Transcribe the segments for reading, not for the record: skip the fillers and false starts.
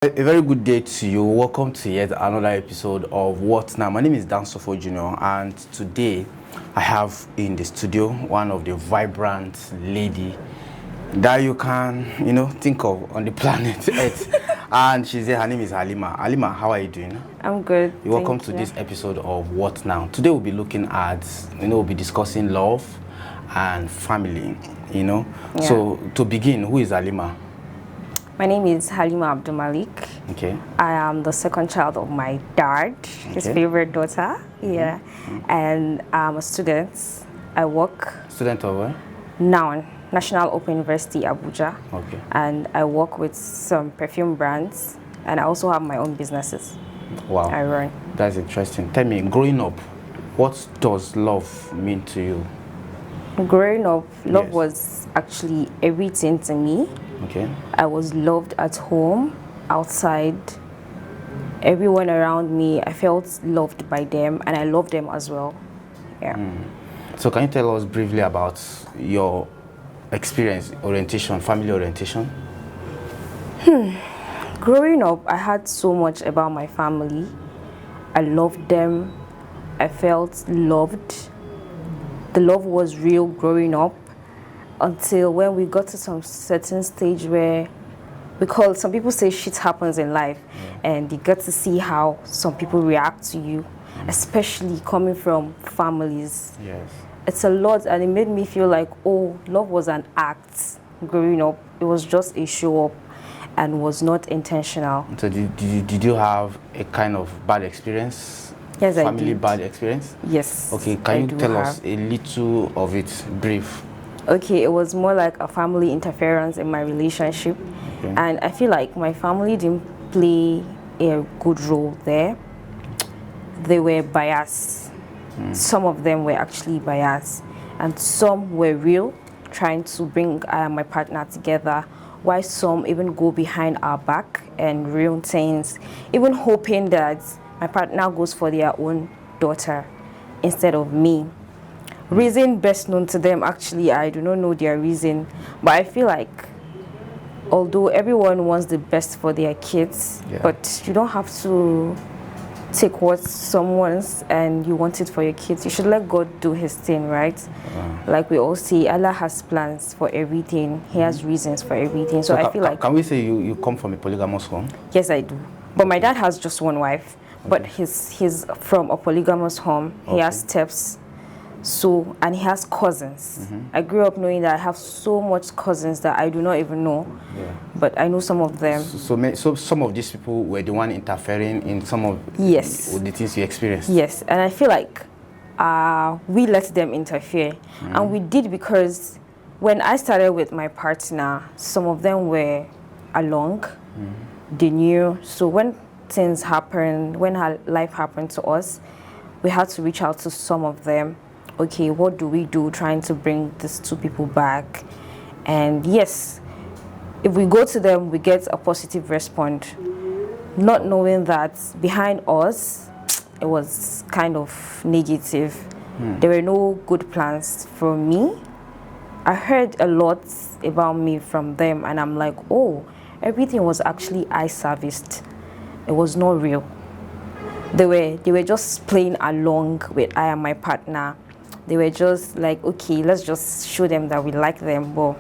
A very good day to you. Welcome to yet another episode of What Now. My name is Dan Sofo Jr. and today I have in the studio one of the vibrant lady that you can, think of on the planet Earth. And she's here. Her name is Halima. Halima, how are you doing? I'm good. You're welcome to this episode of What Now. Today we'll be looking at, we'll be discussing love and family, Yeah. So to begin, who is Halima? My name is Halima Abdul Malik. Okay. I am the second child of my dad, his favorite daughter. Yeah. And I'm a student. I work. Student of where? Now, National Open University, Abuja. Okay. And I work with some perfume brands. And I also have my own businesses. Wow. I run. That's interesting. Tell me, growing up, what does love mean to you? Growing up, love was actually everything to me. Okay. I was loved at home, outside, everyone around me. I felt loved by them and I loved them as well. Yeah. So can you tell us briefly about your experience, orientation, family orientation? Growing up, I had so much about my family. I loved them. I felt loved. The love was real growing up. Until when we got to some certain stage where, because some people say shit happens in life, and you get to see how some people react to you, especially coming from families. Yes. It's a lot, and it made me feel like, oh, love was an act growing up. It was just a show up and was not intentional. So did you have a kind of bad experience? Yes, I did. Family bad experience? Yes. Okay, can you tell us a little of it, brief? Okay, it was more like a family interference in my relationship. Okay. And I feel like my family didn't play a good role there. They were biased. Some of them were actually biased. And some were real, trying to bring my partner together, while some even go behind our back and ruin things, even hoping that my partner goes for their own daughter instead of me. Reason best known to them, actually, I do not know their reason, but I feel like although everyone wants the best for their kids, but you don't have to take what someone's and you want it for your kids. You should let God do his thing, right? Like we all say, Allah has plans for everything. He has reasons for everything. So I feel like... Can we say you come from a polygamous home? Yes, I do. But my dad has just one wife, but he's from a polygamous home. He has steps. So, and he has cousins. I grew up knowing that I have so much cousins that I do not even know, but I know some of them. So some of these people were the one interfering in some of the things you experienced? Yes, and I feel like we let them interfere. And we did because when I started with my partner, some of them were along, they knew. So when things happened, when life happened to us, we had to reach out to some of them. Okay, what do we do trying to bring these two people back? And yes, if we go to them, we get a positive response, not knowing that behind us, it was kind of negative. There were no good plans for me. I heard a lot about me from them, and I'm like, oh, everything was actually eye-serviced. It was not real. They were just playing along with I and my partner. They were just like, okay, let's just show them that we like them, but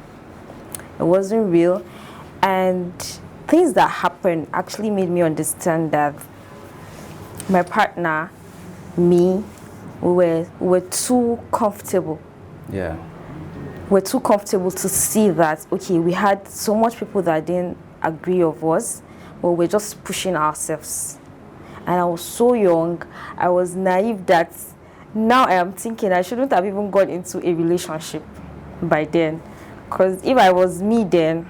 it wasn't real. And things that happened actually made me understand that my partner, me, we were too comfortable. Yeah. We're too comfortable to see that, okay, we had so much people that didn't agree of us, but we're just pushing ourselves. And I was so young, I was naive that now I am thinking I shouldn't have even got into a relationship by then. Because if I was me then,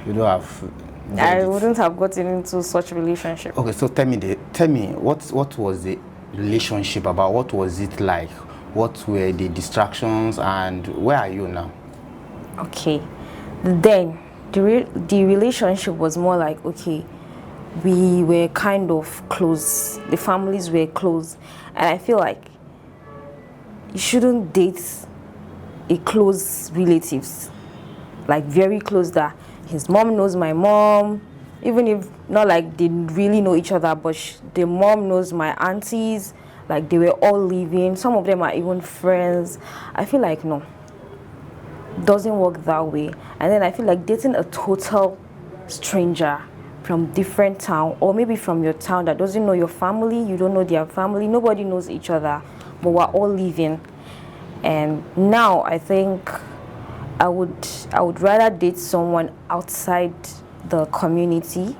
you don't have... I wouldn't have gotten into such a relationship. Okay, so tell me, what was the relationship about? What was it like? What were the distractions and where are you now? Okay, then the relationship was more like, okay, we were kind of close. The families were close. And I feel like you shouldn't date a close relatives, like very close, that his mom knows my mom, even if not like they really know each other, but the mom knows my aunties, like they were all living. Some of them are even friends. I feel like no, doesn't work that way. And then I feel like dating a total stranger from different town, or maybe from your town, that doesn't know your family, you don't know their family, nobody knows each other, but we're all living. And now I think I would rather date someone outside the community,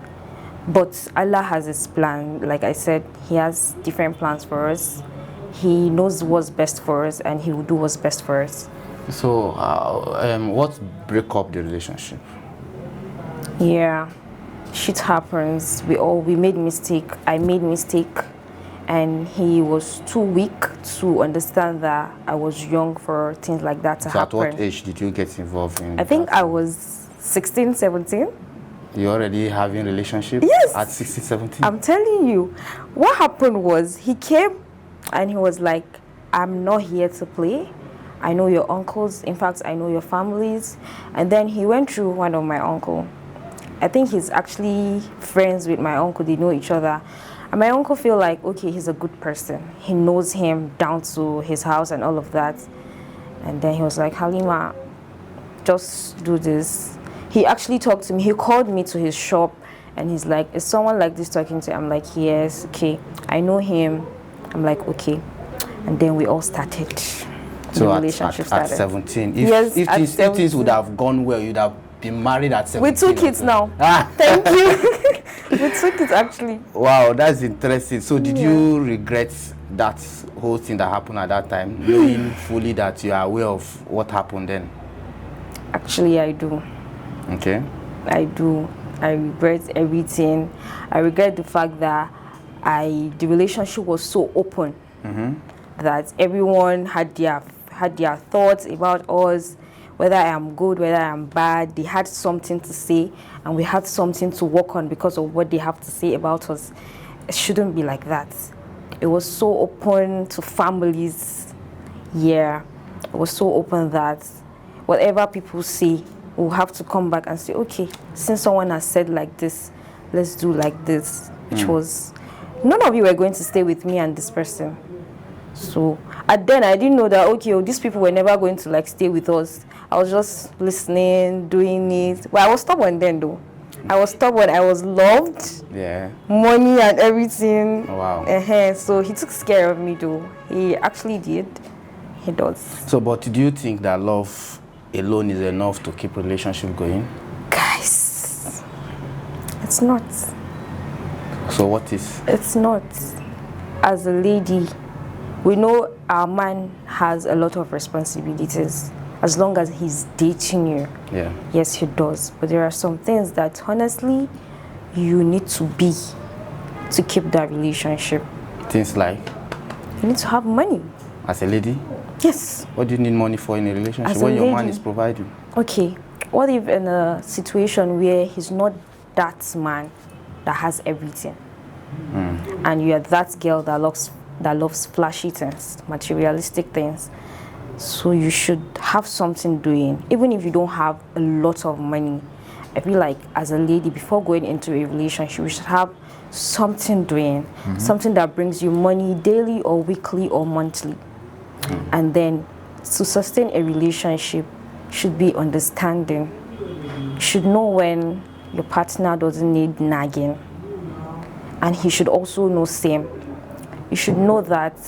but Allah has his plan. Like I said, he has different plans for us. He knows what's best for us, and he will do what's best for us. So what break up the relationship? Yeah, shit happens. We made mistake. I made mistake, and he was too weak to understand that I was young for things like that to happen. At what age did you get involved in? I think I was 16, 17. You already having relationship? Yes. At 16, 17? I'm telling you, what happened was he came and he was like, I'm not here to play. I know your uncles. In fact, I know your families. And then he went through one of my uncle. I think he's actually friends with my uncle. They know each other. And my uncle feel like, okay, he's a good person. He knows him down to his house and all of that. And then he was like, Halima, just do this. He actually talked to me. He called me to his shop and he's like, is someone like this talking to you? I'm like, yes, okay. I know him. I'm like, okay. And then we all started. So the relationship started. At 17, if things would have gone well, you'd have been married at 17. With 2 kids now. Thank you. With 2 kids, actually. Wow, that's interesting. So did you regret that whole thing that happened at that time, knowing fully that you are aware of what happened then? Actually, I do. Okay. I do. I regret everything. I regret the fact that the relationship was so open, that everyone had their thoughts about us, whether I am good, whether I am bad. They had something to say, and we had something to work on because of what they have to say about us. It shouldn't be like that. It was so open to families. Yeah, it was so open that whatever people say, we'll have to come back and say, okay, since someone has said like this, let's do like this. Which was, none of you were going to stay with me and this person. So, and then I didn't know that, okay, these people were never going to like stay with us. I was just listening, doing it. Well, I was stubborn then though. I was stubborn. I was loved. Yeah. Money and everything. Wow. So he took care of me though. He actually did. He does. So, but do you think that love alone is enough to keep relationship going? Guys, it's not. So what is? It's not. As a lady, we know our man has a lot of responsibilities as long as he's dating you. Yeah. Yes, he does. But there are some things that honestly you need to be to keep that relationship. Things like? You need to have money. As a lady? Yes. What do you need money for in a relationship when your man is providing? Okay. What if in a situation where he's not that man that has everything, and you are that girl that loves flashy things, materialistic things? So you should have something doing, even if you don't have a lot of money. I feel like as a lady, before going into a relationship, you should have something doing, something that brings you money daily or weekly or monthly. And then to sustain a relationship should be understanding. You should know when your partner doesn't need nagging, and he should also know same. You should know that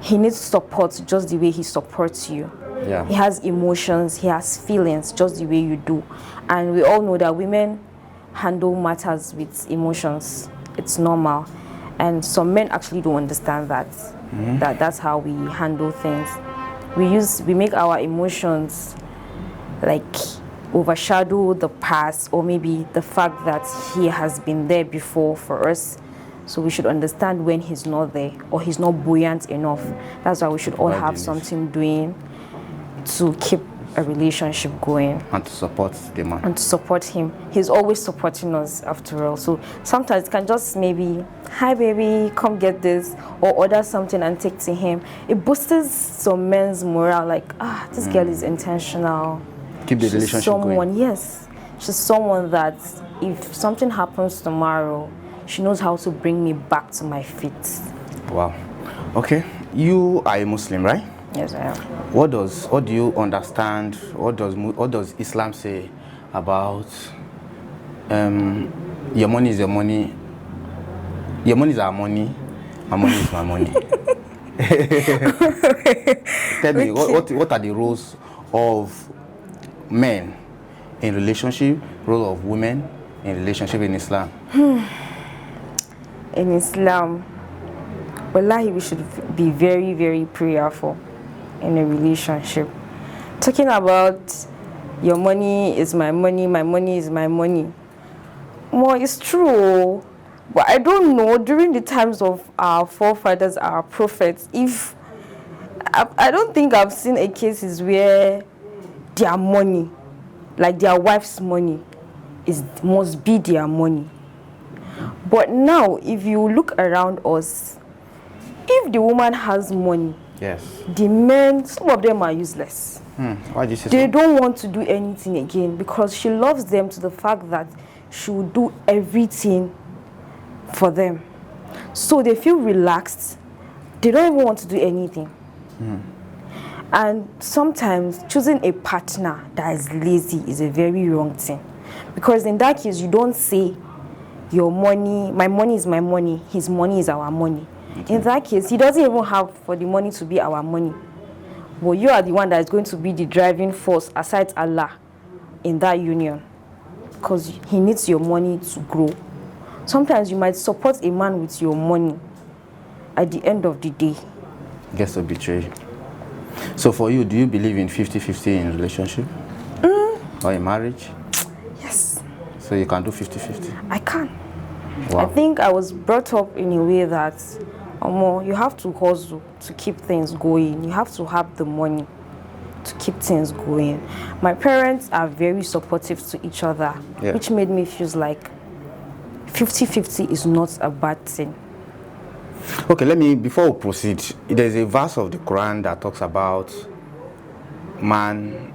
he needs support just the way he supports you. Yeah. He has emotions, he has feelings just the way you do. And we all know that women handle matters with emotions. It's normal. And some men actually don't understand that. That's how we handle things. We make our emotions like overshadow the past, or maybe the fact that he has been there before for us. So we should understand when he's not there or he's not buoyant enough. That's why we should all have something doing to keep a relationship going. And to support the man. And to support him. He's always supporting us after all. So sometimes it can just maybe, hi baby, come get this, or order something and take to him. It boosts some men's morale, like, this girl is intentional. Keep the relationship going. Yes. She's someone that if something happens tomorrow, she knows how to bring me back to my feet. Wow. Okay. You are a Muslim, right? Yes, I am. What do you understand? What does Islam say about your money is your money, your money is our money, my money is my money? Tell me, what are the roles of men in relationship, role of women in relationship in Islam? In Islam, wallahi, we should be very, very prayerful in a relationship. Talking about your money is my money is my money. Well, it's true, but I don't know, during the times of our forefathers, our prophets, if I don't think I've seen a cases where their money, like their wife's money, must be their money. But now, if you look around us, if the woman has money, Yes. the men, some of them are useless. Why do you say They so? don't want to do anything again because she loves them to the fact that she will do everything for them. So they feel relaxed. They don't even want to do anything. And sometimes choosing a partner that is lazy is a very wrong thing. Because in that case, you don't say your money, my money is my money, his money is our money. Okay. In that case, he doesn't even have for the money to be our money. But you are the one that is going to be the driving force aside Allah in that union. Because he needs your money to grow. Sometimes you might support a man with your money. At the end of the day, Gets to betray you. So for you, do you believe in 50-50 in relationship? Or in marriage? yes, So you can do 50-50? I can. Wow. I think I was brought up in a way that you have to hustle to keep things going. You have to have the money to keep things going. My parents are very supportive to each other, Yeah. which made me feel like 50-50 is not a bad thing. Okay, before we proceed, there's a verse of the Quran that talks about man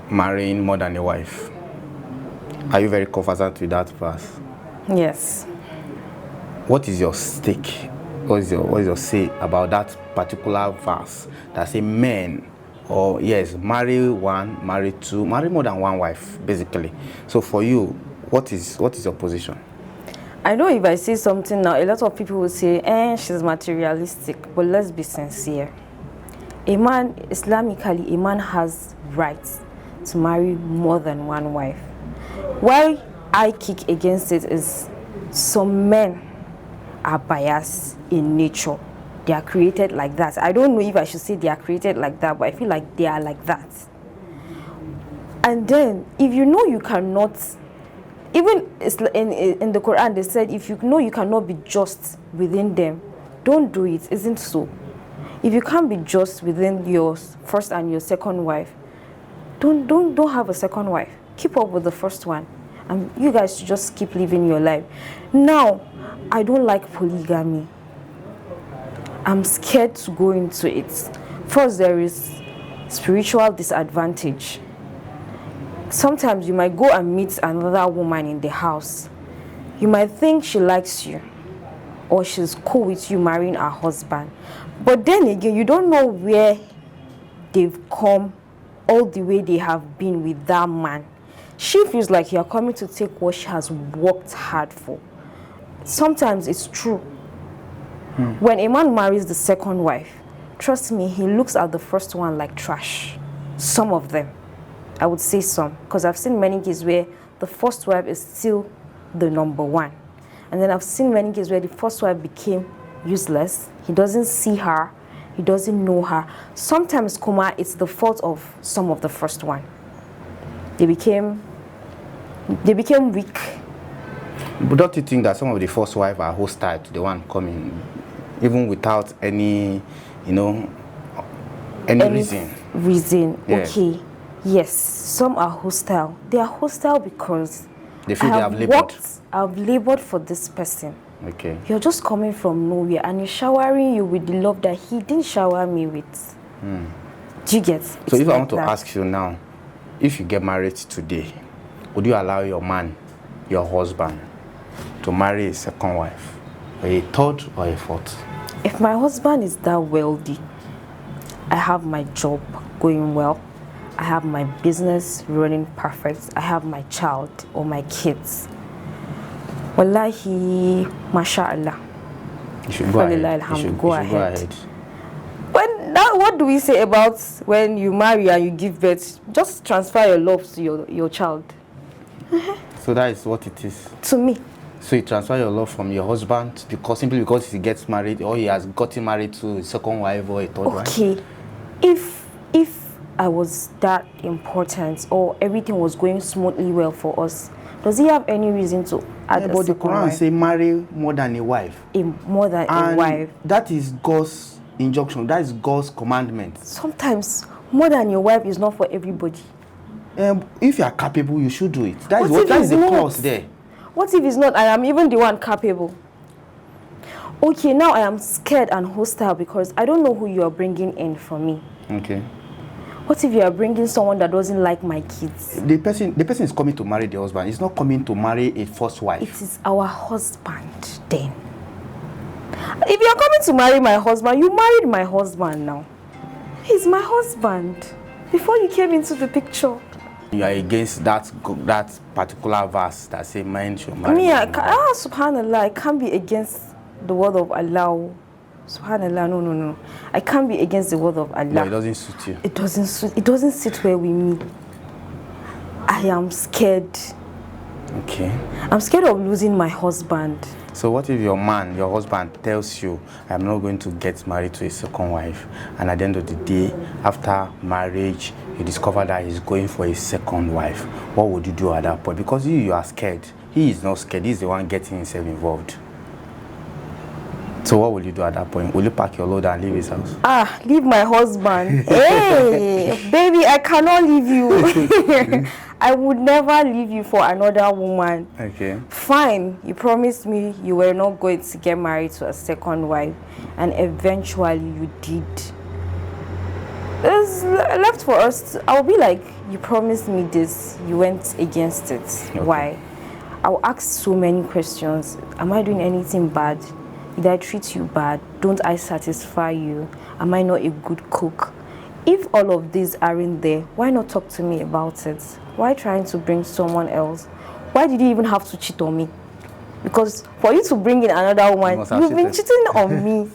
marrying more than a wife. Are you very conversant with that verse? Yes. What is your stake? What is your say about that particular verse that say men, or yes, marry one, marry two, marry more than one wife, basically? So for you, what is your position? I know if I say something now, a lot of people will say, she's materialistic, but let's be sincere. A man, Islamically, a man has rights to marry more than one wife. Why I kick against it is some men are biased in nature. They are created like that. I don't know if I should say they are created like that, but I feel like they are like that. And then, if you know you cannot, even in the Quran, they said, if you know you cannot be just within them, don't do it, isn't so? If you can't be just within your first and your second wife, don't have a second wife. Keep up with the first one. And you guys should just keep living your life. Now, I don't like polygamy. I'm scared to go into it. First, there is spiritual disadvantage. Sometimes you might go and meet another woman in the house. You might think she likes you or she's cool with you marrying her husband. But then again, you don't know where they've come, all the way they have been with that man. She feels like you're coming to take what she has worked hard for. Sometimes it's true. When a man marries the second wife, trust me, he looks at the first one like trash. Some of them. I would say some, because I've seen many cases where the first wife is still the number one. And then I've seen many cases where the first wife became useless. He doesn't see her. He doesn't know her. Sometimes, it's the fault of some of the first one. They became weak. But don't you think that some of the first wives are hostile to the one coming, even without any reason? Yeah. Okay. Yes, some are hostile. They are hostile because They feel they have labored. I've labored for this person. Okay. You're just coming from nowhere and he's showering you with the love that he didn't shower me with. Do you get? So if I want to ask you now, if you get married today, would you allow your man, your husband, to marry a second wife, a third or a fourth? If my husband is that wealthy, I have my job going well, I have my business running perfect, I have my child or my kids, wallahi, mashallah, You should go ahead. You should go ahead. What do we say about when you marry and you give birth? Just transfer your love to your child. So that is what it is. To me. So you transfer your love from your husband simply because he gets married, or he has gotten married to a second wife or a third wife? Okay. If I was that important or everything was going smoothly well for us, does he have any reason to add a but the second Quran wife? say marry more than a wife. More than a wife. That is God's injunction. That is God's commandment. Sometimes more than your wife is not for everybody. If you are capable, you should do it. That is the clause there. What if it's not? I am even the one capable. Okay, now I am scared and hostile because I don't know who you are bringing in for me. Okay. What if you are bringing someone that doesn't like my kids? The person is coming to marry the husband. He's not coming to marry a first wife. It is our husband then. If you are coming to marry my husband, you married my husband now. He's my husband. Before you came into the picture. You are against that particular verse that say men should marry. Subhanallah, I can't be against the word of Allah. Subhanallah, no. I can't be against the word of Allah. No, it doesn't suit you. It doesn't sit where we meet. I am scared. Okay. I'm scared of losing my husband. So what if your husband tells you, I'm not going to get married to a second wife, and at the end of the day, after marriage, you discover that he's going for a second wife? What would you do at that point? Because you are scared. He is not scared. He's the one getting himself involved. So what will you do at that point? Will you pack your load and leave his house? Leave my husband. Hey, baby, I cannot leave you. I would never leave you for another woman. Okay. Fine, you promised me you were not going to get married to a second wife, and eventually you did. It's left for us. I'll be like, you promised me this, you went against it. Okay. Why? I'll ask so many questions. Am I doing anything bad? Did I treat you bad? Don't I satisfy you? Am I not a good cook? If all of these aren't there, why not talk to me about it? Why trying to bring someone else? Why did you even have to cheat on me? Because for you to bring in another woman, you've been cheating on me.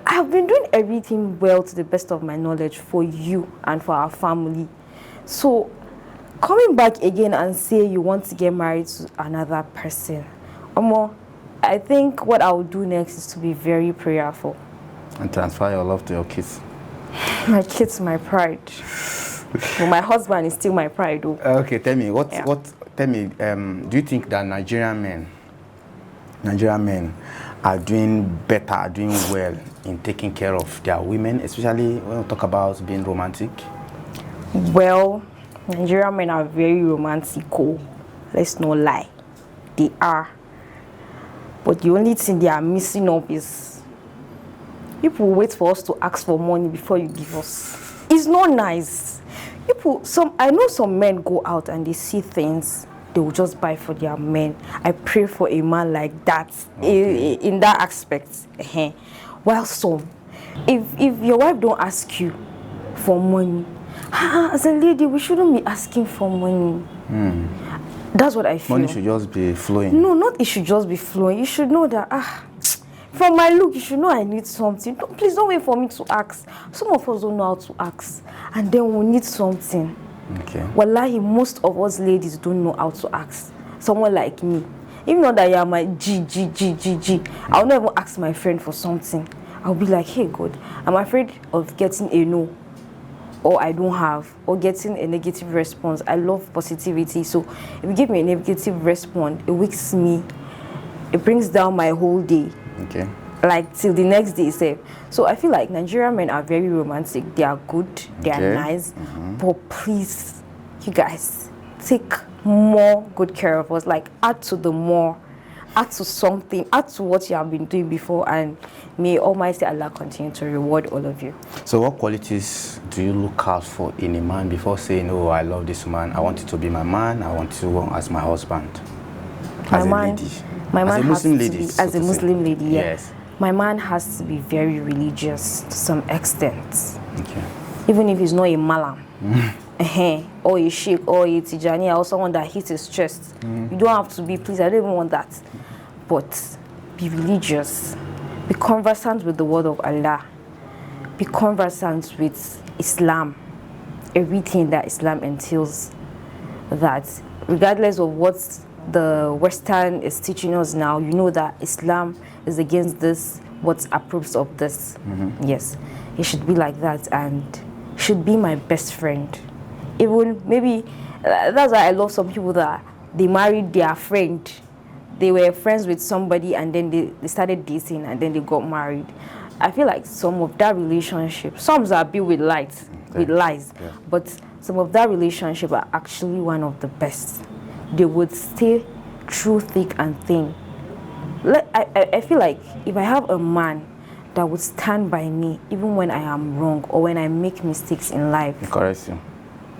I've been doing everything well to the best of my knowledge for you and for our family. So coming back again and say you want to get married to another person, I think what I will do next is to be very prayerful. And transfer your love to your kids. My kids, my pride. But my husband is still my pride, though. Okay, tell me, do you think that Nigerian men are doing better, are doing well in taking care of their women, especially when we talk about being romantic? Well, Nigerian men are very romantical. Let's not lie. They are. But the only thing they are missing up is people wait for us to ask for money before you give us. It's not nice. I know some men go out and they see things they will just buy for their men. I pray for a man like that, okay, in that aspect. While some, if your wife don't ask you for money, as a lady, we shouldn't be asking for money. That's what I feel. Money should just be flowing. No, not it should just be flowing. You should know that, from my look, you should know I need something. Please don't wait for me to ask. Some of us don't know how to ask. And then we need something. Okay. Wallahi, most of us ladies don't know how to ask. Someone like me. Even though that you are my G. I'll never ask my friend for something. I'll be like, hey, God, I'm afraid of getting a no, or I don't have, or getting a negative response. I love positivity. So if you give me a negative response, it wakes me, it brings down my whole day. Okay. Like till the next day safe. So I feel like Nigerian men are very romantic. They are good, they are nice. But please, you guys, take more good care of us. Like add to the more add to something, add to what you have been doing before, and may Almighty Allah continue to reward all of you. So what qualities do you look out for in a man before saying, oh, I love this man, I want you to be my man, I want you as my husband? As a lady. My man as a Muslim has to lady. be, as a Muslim lady, yeah. Yes. My man has to be very religious to some extent. Okay. Even if he's not a malam, or a sheikh, or a tijani, or someone that hits his chest. You don't have to be, please, I don't even want that. But be religious. Be conversant with the word of Allah. Be conversant with Islam. Everything that Islam entails. That regardless of what the Western is teaching us now, you know that Islam is against this, what approves of this. Yes, it should be like that, and should be my best friend. Even maybe that's why I love some people that they married their friend. They were friends with somebody and then they started dating and then they got married. I feel like some of that relationship, some are built with lies, but some of that relationship are actually one of the best. They would stay through thick and thin. I feel like if I have a man that would stand by me even when I am wrong or when I make mistakes in life, Correct you.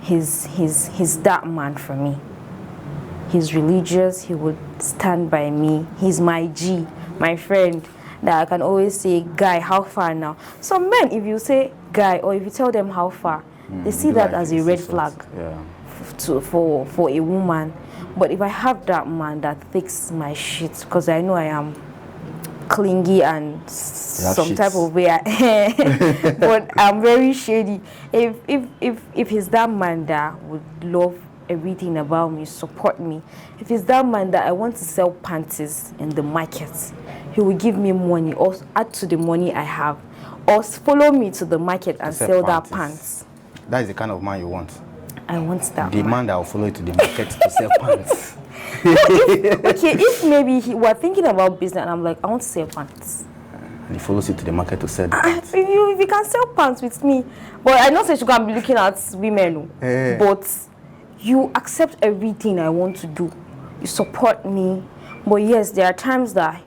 He's that man for me. He's religious, he would stand by me. He's my G, my friend, that I can always say, guy, how far now? Some men, if you say guy or if you tell them how far, they see that as a red flag for a woman. But if I have that man that takes my shit, because I know I am clingy and some type of way, but I'm very shady. If he's that man that would love everything about me, support me, if he's that man that I want to sell panties in the market, he will give me money or add to the money I have, or follow me to the market and sell that pants. That is the kind of man you want. I want that the man that will follow you to the market to sell pants. If maybe we're thinking about business and I'm like, I want to sell pants. And he follows you to the market to sell the pants. If you can sell pants with me, but I don't say you can be looking at women, but you accept everything I want to do. You support me. But yes, there are times that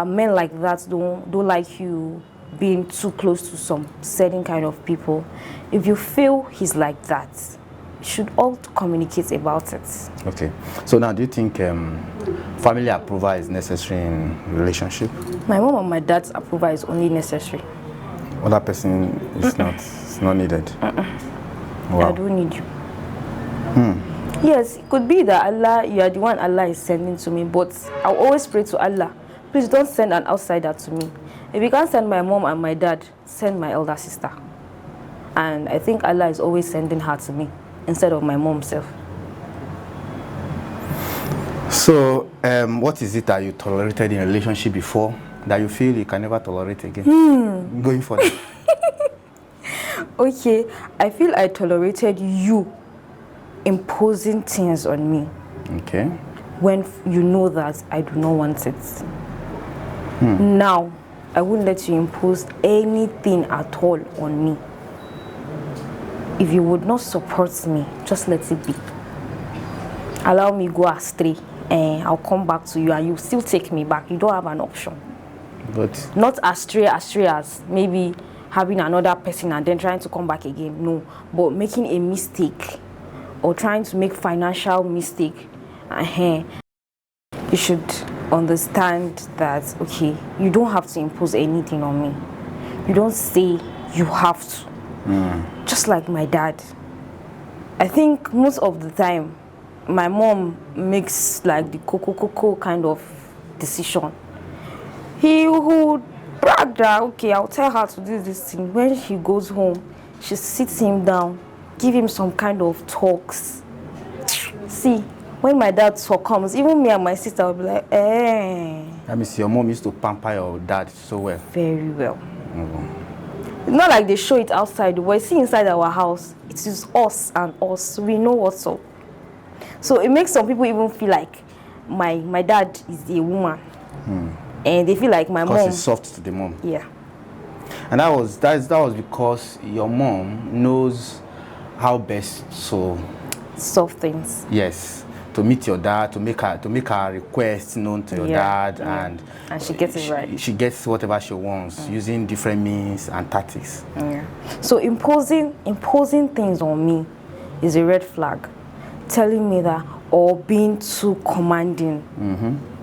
men like that don't like you being too close to some certain kind of people. If you feel he's like that, you should all communicate about it. Okay. So now, do you think family approval is necessary in relationship? My mom and my dad's approval is only necessary. Other person is not. It's not needed. Wow. I don't need you. Yes, it could be that Allah, you are the one Allah is sending to me, but I'll always pray to Allah, please don't send an outsider to me. If you can't send my mom and my dad, send my elder sister. And I think Allah is always sending her to me instead of my mom self. So, what is it that you tolerated in a relationship before that you feel you can never tolerate again? Going forward. Okay, I feel I tolerated you imposing things on me. Okay. When you know that I do not want it. Now, I wouldn't let you impose anything at all on me. If you would not support me, just let it be. Allow me go astray and I'll come back to you and you still take me back. You don't have an option. But not astray as maybe having another person and then trying to come back again. No, but making a mistake or trying to make financial mistake. You should understand that, okay, you don't have to impose anything on me. You don't say you have to. Just like my dad. I think most of the time, my mom makes like the coco kind of decision. He would brag that, okay, I'll tell her to do this thing. When he goes home, she sits him down, give him some kind of talks. See, when my dad comes, even me and my sister will be like, eh. That means your mom used to pamper your dad so well. Very well. It's not like they show it outside, but see inside our house, it is us and us. We know what's up. So it makes some people even feel like my dad is a woman. And they feel like my mom. Because it's soft to the mom. Yeah. And that was because your mom knows how best to soft things. Yes. to meet your dad, to make her request known to your dad, and she gets it right. She gets whatever she wants using different means and tactics. Yeah. So imposing things on me is a red flag. Telling me that, or being too commanding.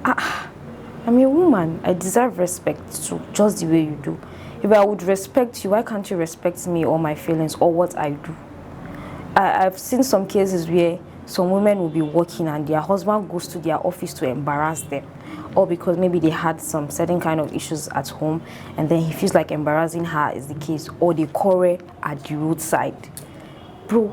I'm a woman. I deserve respect too, just the way you do. If I would respect you, why can't you respect me or my feelings or what I do? I've seen some cases where some women will be working and their husband goes to their office to embarrass them, or because maybe they had some certain kind of issues at home and then he feels like embarrassing her is the case, or they quarrel at the roadside. Bro,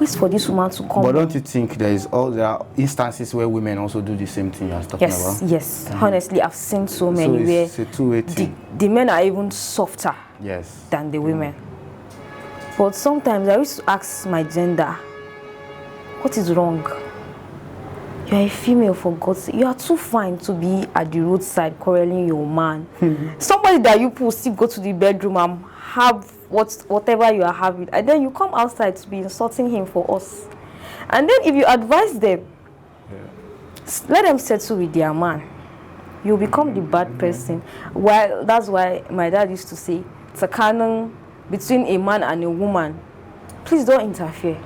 wait for this woman to come. But don't you think there are instances where women also do the same thing you're talking about? Yes. Honestly, I've seen so many where it's a two-way thing. The men are even softer than the women. But sometimes I used to ask my gender, what is wrong? You are a female, for God's sake. You are too fine to be at the roadside quarreling your man. Somebody that you people still go to the bedroom and have whatever you are having, and then you come outside to be insulting him for us. And then if you advise them, let them settle with their man, you become the bad person. Well, that's why my dad used to say, it's a canon between a man and a woman. Please don't interfere.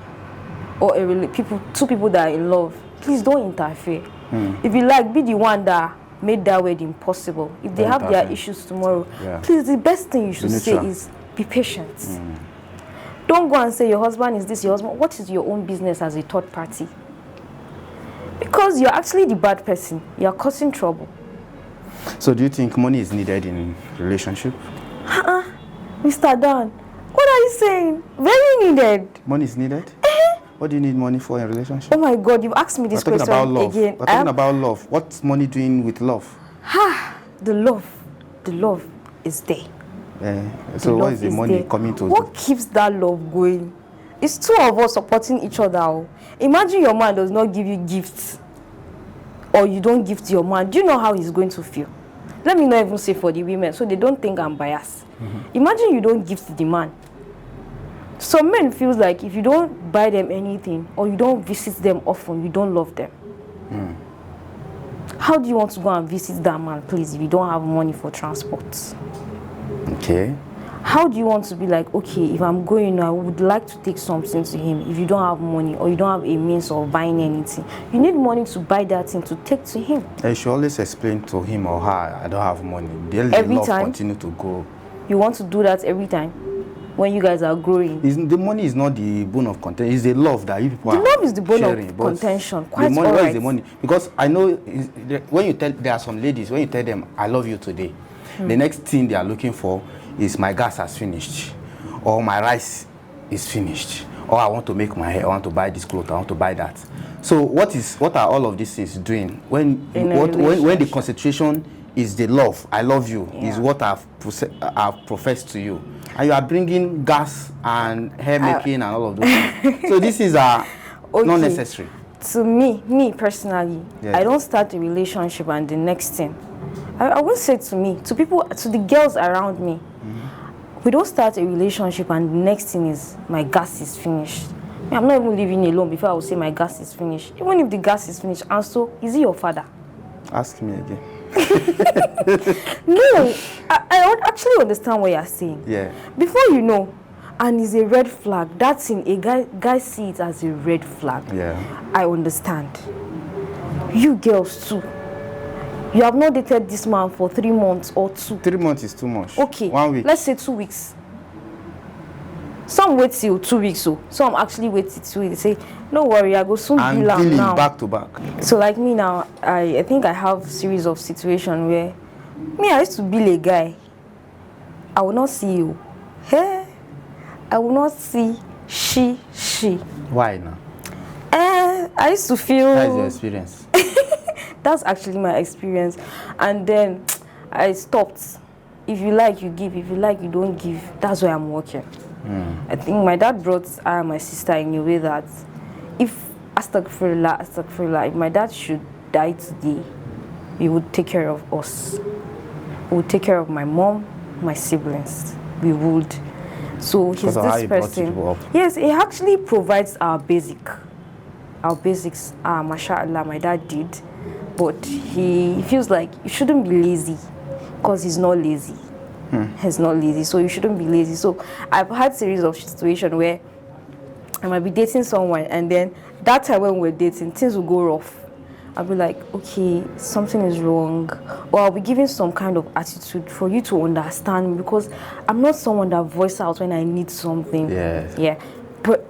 Or two people that are in love, please don't interfere. If you like, be the one that made that wedding possible. If they have their issues tomorrow, please, the best thing you should say is be patient. Don't go and say your husband is this, your husband. What is your own business as a third party? Because you're actually the bad person. You're causing trouble. So do you think money is needed in relationship? Mr. Dan, what are you saying? Very needed. Money is needed? What do you need money for in a relationship? Oh my God, you asked me this question again. We're talking about love. What's money doing with love? The love is there. So what is the money coming to? What keeps that love going? It's two of us supporting each other. Imagine your man does not give you gifts, or you don't gift your man. Do you know how he's going to feel? Let me not even say for the women, so they don't think I'm biased. Imagine you don't gift the man. Some men feel like if you don't buy them anything or you don't visit them often, you don't love them. How do you want to go and visit that man, please, if you don't have money for transport? Okay. How do you want to be like, okay, if I'm going, I would like to take something to him, if you don't have money or you don't have a means of buying anything? You need money to buy that thing to take to him. You should always explain to him or her, I don't have money. Every time? Continue to go. You want to do that every time? When you guys are growing, the money is not the bone of contention. It's the love that you people are sharing. The love is the bone of contention. Quite the money, all right. Where is the money? Because I know when you tell, there are some ladies, when you tell them, I love you today, the next thing they are looking for is my gas has finished, or my rice is finished, or I want to make my hair, I want to buy this clothes, I want to buy that. So what are all of these things doing when the concentration is the love? I love you is what I've professed to you, and you are bringing gas and hair making and all of those things. So this is not necessary. To me personally, I don't start a relationship and the next thing, I won't say to me, to people, to the girls around me, we don't start a relationship and the next thing is my gas is finished. I'm not even living alone before I will say my gas is finished. Even if the gas is finished, and so, is he your father? Ask me again. No, I would actually understand what you're saying. Yeah. Before you know, and it's a red flag. That thing, a guy see it as a red flag. Yeah. I understand. You girls too. You have not dated this man for 3 months or 2. 3 months is too much. Okay. 1 week. Let's say 2 weeks. Some wait till 2 weeks, so some actually wait till 2 weeks. They say, no worry, I go soon deal am now. Back to back. So like me now, I think I have a series of situations where I used to be a guy. I will not see you. Hey, I will not see she. Why now? I used to feel. That is your experience. That's actually my experience, and then I stopped. If you like, you give. If you like, you don't give. That's why I'm working. I think my dad brought my sister in a way that if Astaghfirullah, if my dad should die today, he would take care of us. We would take care of my mom, my siblings. We would. So he's this person. Up. Yes, he actually provides our basic. our basics, mashallah, my dad did. But he feels like you shouldn't be lazy because he's not lazy. He's not lazy, so you shouldn't be lazy. So I've had series of situations where I might be dating someone, and then that time when we're dating, things will go rough. I'll be like, okay, something is wrong. Or I'll be giving some kind of attitude for you to understand me, because I'm not someone that voices out when I need something. Yes. Yeah. But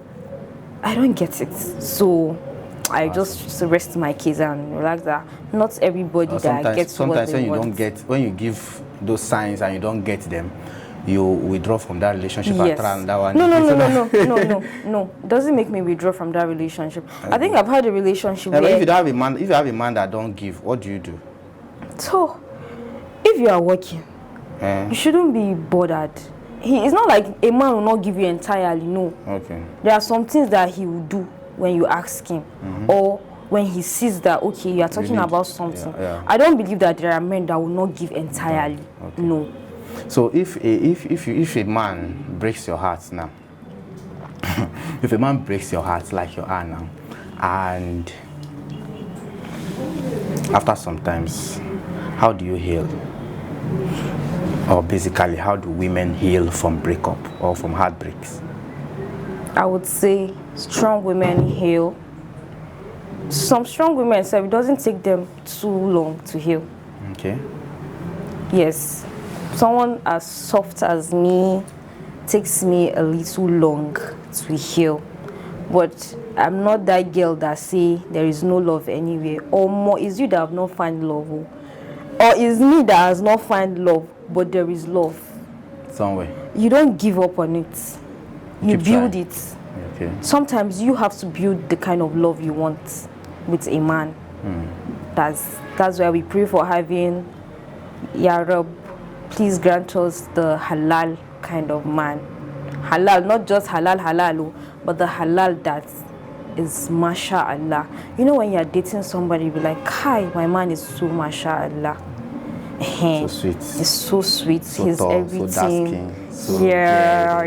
I don't get it. So I just rest my case and relax that not everybody that gets what they want. When you give those signs and you don't get them, you withdraw from that relationship and try another one. No. It doesn't make me withdraw from that relationship. I think I've had a relationship where... But if you have a man that don't give, what do you do? So, if you are working, you shouldn't be bothered. It's not like a man will not give you entirely, no. Okay. There are some things that he will do when you ask him, or when he sees that, okay, you are talking about something. Yeah. I don't believe that there are men that will not give entirely. Okay. No. So if a man breaks your heart now, if a man breaks your heart like you are now, and after some times, how do you heal? Or basically, how do women heal from breakup or from heartbreaks? I would say strong women heal. Some strong women say it doesn't take them too long to heal. Okay. Yes. Someone as soft as me takes me a little long to heal. But I'm not that girl that say there is no love anywhere. Or more, is you that have not found love. Or is me that has not found love, but there is love. Somewhere. You don't give up on it. You build it. Okay. Sometimes you have to build the kind of love you want with a man. That's why we pray for having, Ya Rab, please grant us the halal kind of man. Halal, not just halal, but the halal that is masha'Allah. You know, when you're dating somebody, you be like, Kai, my man is so masha'Allah. So sweet. It's so sweet. So He's tall, everything. so dark skin, so yeah.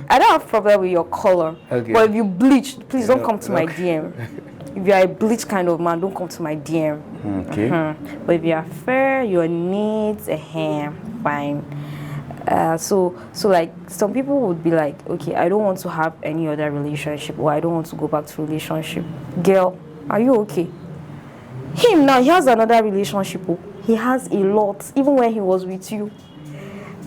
I don't have problem with your color. Okay. But if you bleach, please don't come to my DM. If you are a bleach kind of man, don't come to my DM. Okay. But if you are fair, your needs, fine. So like some people would be like, okay, I don't want to have any other relationship, or I don't want to go back to relationship. Girl, are you okay? Him now, he has another relationship. He has a lot, even when he was with you.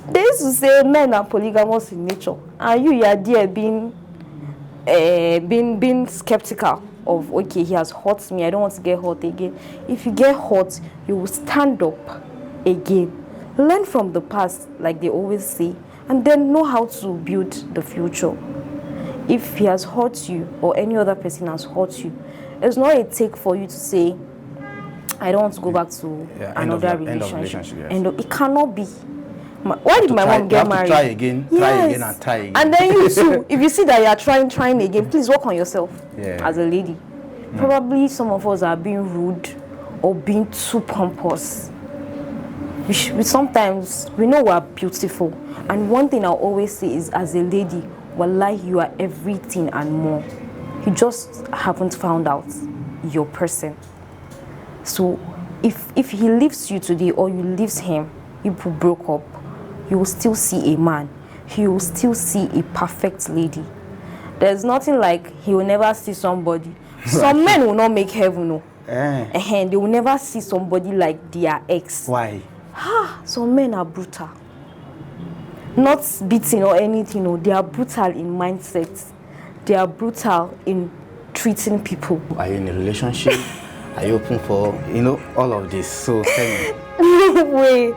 They used to say men are polygamous in nature, and you are there being skeptical of, okay, he has hurt me, I don't want to get hurt again. If you get hurt, you will stand up again. Learn from the past, like they always say, and then know how to build the future. If he has hurt you, or any other person has hurt you, it's not a take for you to say, I don't want to go back to another relationship. Yes. And it cannot be. Why did my mom get married? Try again and try again. And then you too, if you see that you are trying again, please work on yourself as a lady. Probably some of us are being rude or being too pompous. We sometimes, we know we are beautiful. And one thing I'll always say is, as a lady, wallahi, you are everything and more. You just haven't found out your person. So if he leaves you today, or you leaves him, you broke up, you will still see a man. He will still see a perfect lady. There's nothing like he will never see somebody. Some men will not make heaven, no. And they will never see somebody like their ex. Why? Some men are brutal. Not beating or anything, no. They are brutal in mindset. They are brutal in treating people. Are you in a relationship? Are you open for, all of this? So tell me. No way.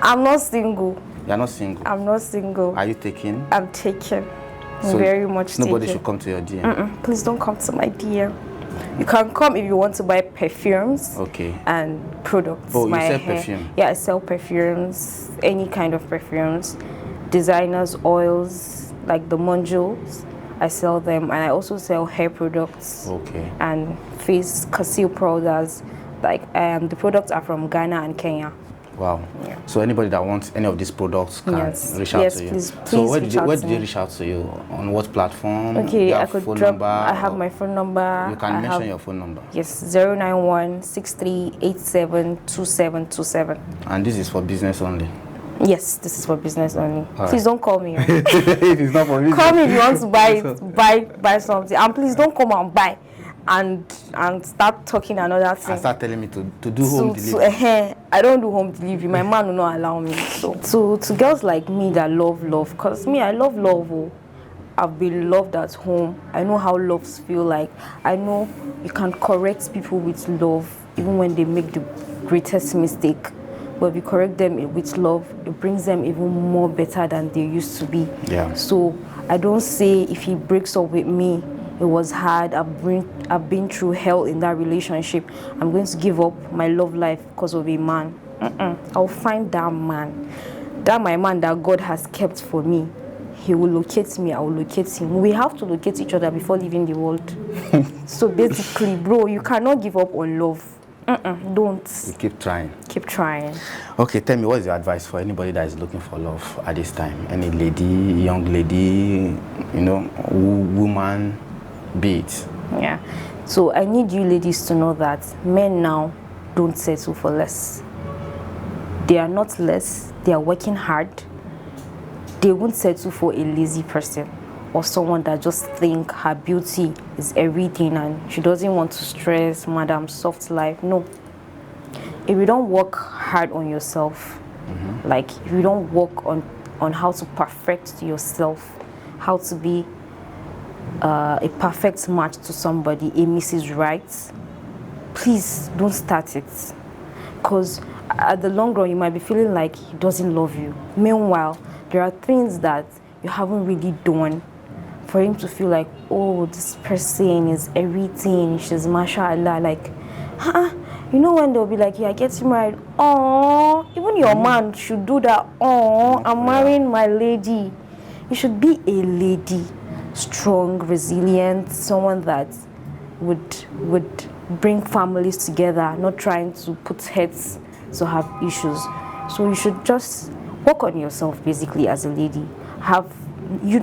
I'm not single. You're not single? I'm not single. Are you taken? I'm taken. So very much taken. Nobody should come to your DM? Please don't come to my DM. You can come if you want to buy perfumes and products. Oh, you sell perfume? Yeah, I sell perfumes, any kind of perfumes, designers, oils, like the Monjos. I sell them, and I also sell hair products and face conceal powders. Like the products are from Ghana and Kenya. Wow. Yeah. So anybody that wants any of these products can Yes. reach out Yes, to you. please So where reach did out where to did they me. reach out to you? On what platform? Okay, You I have could phone drop. number, I have or my phone number. you can I mention have, your phone number. Yes, 091-6387-2727. And this is for business only. Yes, this is for business only. All Please don't call me. If it's not for business. Call me if you want to buy something, and please don't come and buy and start talking another thing. And start telling me to do home delivery. I don't do home delivery. My man will not allow me. So to girls like me that love, because me, I love love. Oh. I've been loved at home. I know how loves feel like. I know you can correct people with love, even when they make the greatest mistake. But if you correct them with love, it brings them even more better than they used to be. Yeah. So I don't say if he breaks up with me, it was hard. I've been through hell in that relationship. I'm going to give up my love life because of a man. I'll find that man. That my man that God has kept for me. He will locate me, I will locate him. We have to locate each other before leaving the world. So basically, bro, you cannot give up on love. Don't. You keep trying. Keep trying. Okay, tell me, what is your advice for anybody that is looking for love at this time? Any lady, young lady, woman, be it. Yeah. So I need you ladies to know that men now don't settle for less. They are not less, they are working hard. They won't settle for a lazy person or someone that just think her beauty is everything and she doesn't want to stress, madam, soft life. No. If you don't work hard on yourself, like if you don't work on how to perfect yourself, how to be a perfect match to somebody, a Mrs. Right, please don't start it. Because at the long run, you might be feeling like he doesn't love you. Meanwhile, there are things that you haven't really done for him to feel like, oh, this person is everything, she's mashallah, like, you know when they'll be like, yeah, get married, oh, even your man should do that, oh, I'm marrying my lady. You should be a lady, strong, resilient, someone that would bring families together, not trying to put heads to have issues. So you should just work on yourself basically as a lady. You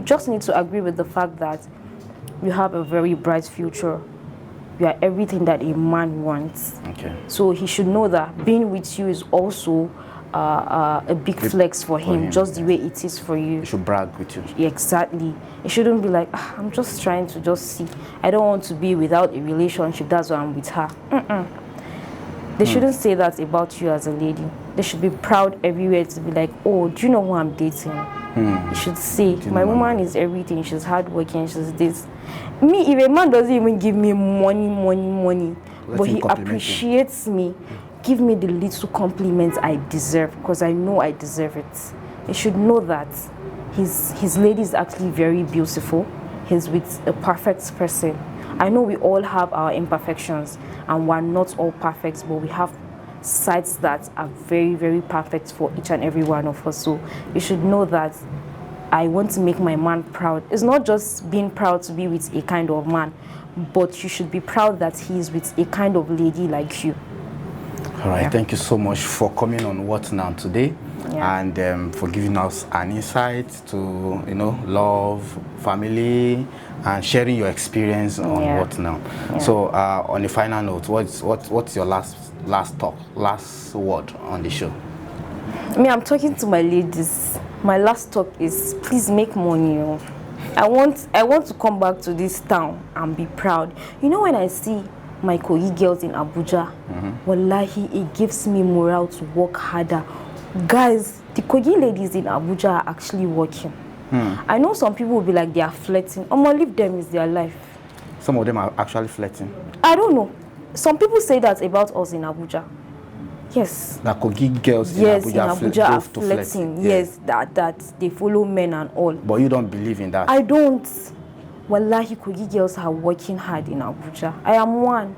just need to agree with the fact that you have a very bright future. You are everything that a man wants. Okay. So he should know that being with you is also a big flex for him, just the way it is for you. He should brag with you. Exactly. It shouldn't be like, I'm just trying to just see. I don't want to be without a relationship, that's why I'm with her. They shouldn't say that about you as a lady. They should be proud everywhere to be like, oh, do you know who I'm dating? You should say, my woman is everything. She's hardworking, she's this. Me, if a man doesn't even give me money, but he appreciates me, give me the little compliments I deserve, because I know I deserve it. He should know that his lady is actually very beautiful. He's with a perfect person. I know we all have our imperfections, and we're not all perfect, but we have sides that are very, very perfect for each and every one of us. So you should know that I want to make my man proud. It's not just being proud to be with a kind of man, but you should be proud that he is with a kind of lady like you. All right, thank you so much for coming on What Now today, and for giving us an insight to, love, family, and sharing your experience on What Now. So on the final note, what's your last word on the show? I'm talking to my ladies. My last talk is, please make money. I want to come back to this town and be proud. When I see my Kogi girls in Abuja, wallahi, it gives me morale to work harder. Guys, the Kogi ladies in Abuja are actually working. I know some people will be like, they are flirting. I'm gonna leave them, is their life. Some of them are actually flirting. I don't know. Some people say that about us in Abuja. Yes. The Kogi girls in Abuja are flirting. Yes, that they follow men and all. But you don't believe in that? I don't. Wallahi, Kogi girls are working hard in Abuja. I am one.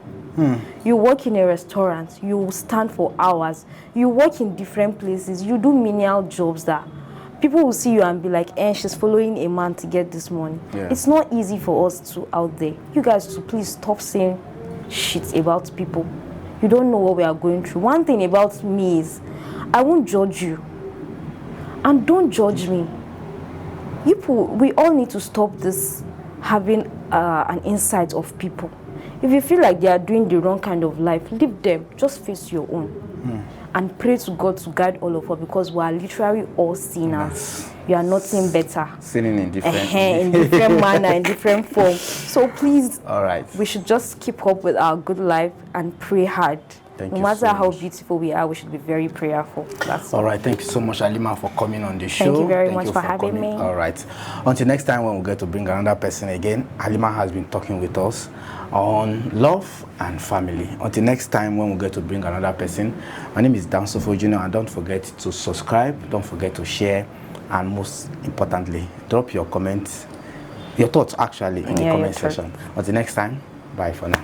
You work in a restaurant, you stand for hours, you work in different places, you do menial jobs that people will see you and be like, she's following a man to get this money. It's not easy for us to out there. You guys to please stop saying shit about people. You don't know what we are going through. One thing about me is I won't judge you. And don't judge me. We all need to stop this having an insight of people. If you feel like they are doing the wrong kind of life, leave them. Just face your own. And pray to God to guide all of us, because we are literally all sinners. You are nothing better. Sinning in different in different manner, in different form. So please, all right, we should just keep up with our good life and pray hard. No matter how beautiful we are, we should be very prayerful. That's all right. Thank you so much, Halima, for coming on the show. Thank you very much for having me. All right. Until next time, when we get to bring another person again, Halima has been talking with us on love and family. Until next time, when we get to bring another person, my name is Dansofo Jr. And don't forget to subscribe. Don't forget to share. And most importantly, drop your comments, your thoughts actually, in the comment section. Until next time, bye for now.